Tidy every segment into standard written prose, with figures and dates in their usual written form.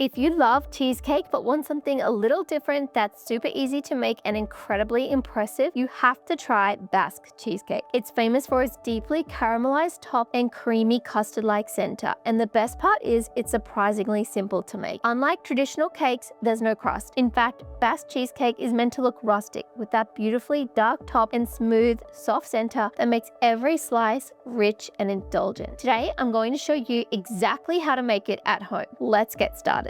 If you love cheesecake but want something a little different that's super easy to make and incredibly impressive, you have to try Basque cheesecake. It's famous for its deeply caramelized top and creamy custard-like center, and the best part is it's surprisingly simple to make. Unlike traditional cakes, there's no crust. In fact, Basque cheesecake is meant to look rustic with that beautifully dark top and smooth, soft center that makes every slice rich and indulgent. Today, I'm going to show you exactly how to make it at home. Let's get started.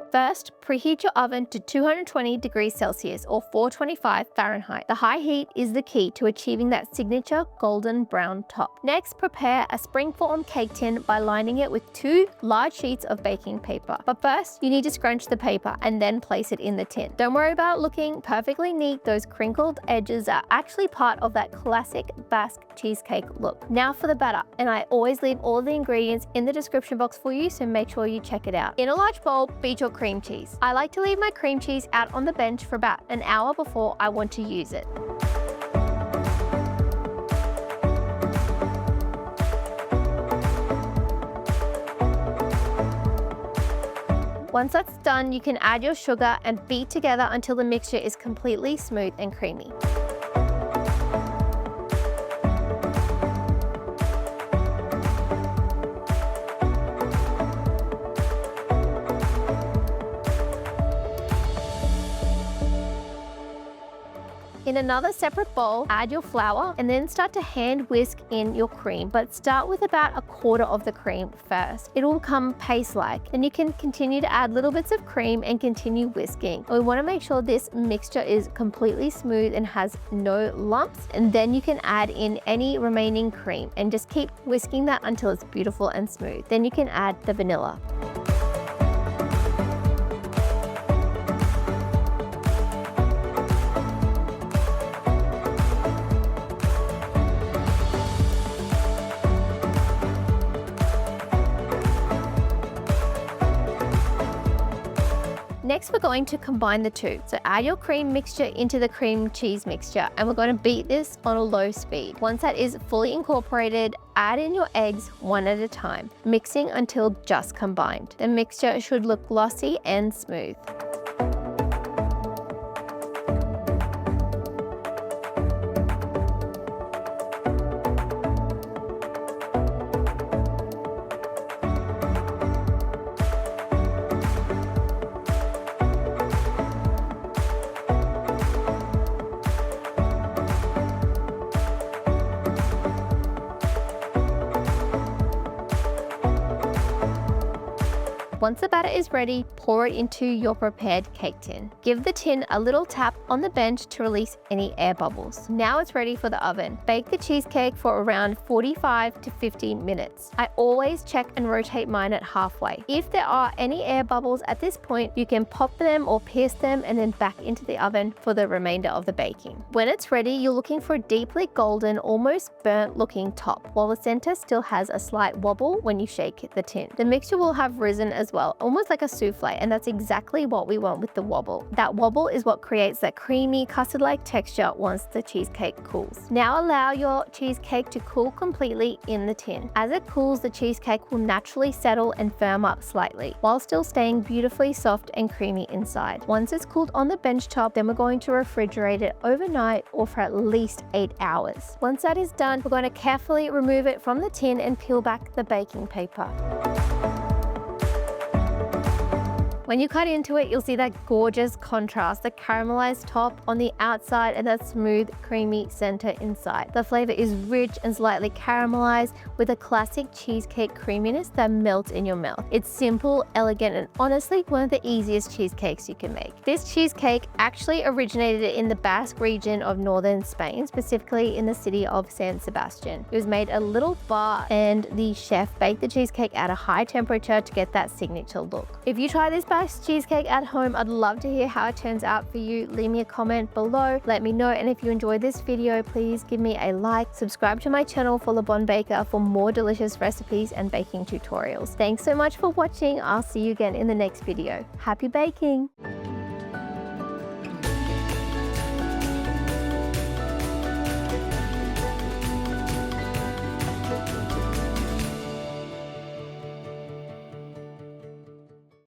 First, preheat your oven to 220 degrees Celsius or 425 Fahrenheit. The high heat is the key to achieving that signature golden brown top. Next, prepare a spring-form cake tin by lining it with 2 large sheets of baking paper. But first, you need to scrunch the paper and then place it in the tin. Don't worry about looking perfectly neat. Those crinkled edges are actually part of that classic Basque cheesecake look. Now for the batter, and I always leave all the ingredients in the description box for you, so make sure you check it out. In a large bowl, beat your cream cheese. I like to leave my cream cheese out on the bench for about an hour before I want to use it. Once that's done, you can add your sugar and beat together until the mixture is completely smooth and creamy. In another separate bowl, add your flour and then start to hand whisk in your cream, but start with about 1/4 of the cream first. It will become paste-like. Then you can continue to add little bits of cream and continue whisking. We want to make sure this mixture is completely smooth and has no lumps, and then you can add in any remaining cream and just keep whisking that until it's beautiful and smooth. Then you can add the vanilla. Next, we're going to combine the two. So add your cream mixture into the cream cheese mixture, and we're going to beat this on a low speed. Once that is fully incorporated, add in your eggs one at a time, mixing until just combined. The mixture should look glossy and smooth. Once the batter is ready, pour it into your prepared cake tin. Give the tin a little tap on the bench to release any air bubbles. Now it's ready for the oven. Bake the cheesecake for around 45 to 50 minutes. I always check and rotate mine at halfway. If there are any air bubbles at this point, you can pop them or pierce them and then back into the oven for the remainder of the baking. When it's ready, you're looking for a deeply golden, almost burnt looking top, while the center still has a slight wobble when you shake the tin. The mixture will have risen as well, almost like a souffle, and that's exactly what we want with the wobble. That wobble is what creates that creamy custard-like texture once the cheesecake cools. Now allow your cheesecake to cool completely in the tin. As it cools, the cheesecake will naturally settle and firm up slightly, while still staying beautifully soft and creamy inside. Once it's cooled on the bench top, then we're going to refrigerate it overnight or for at least 8 hours. Once that is done, we're going to carefully remove it from the tin and peel back the baking paper. When you cut into it, you'll see that gorgeous contrast, the caramelized top on the outside and that smooth, creamy center inside. The flavor is rich and slightly caramelized with a classic cheesecake creaminess that melts in your mouth. It's simple, elegant, and honestly one of the easiest cheesecakes you can make. This cheesecake actually originated in the Basque region of northern Spain, specifically in the city of San Sebastian. It was made a little bar, and the chef baked the cheesecake at a high temperature to get that signature look. If you try this Basque cheesecake at home, I'd love to hear how it turns out for you. Leave me a comment below, let me know, and if you enjoyed this video, please give me a like, subscribe to my channel for Le Bon Baker for more delicious recipes and baking tutorials. Thanks so much for watching. I'll see you again in the next video. Happy baking!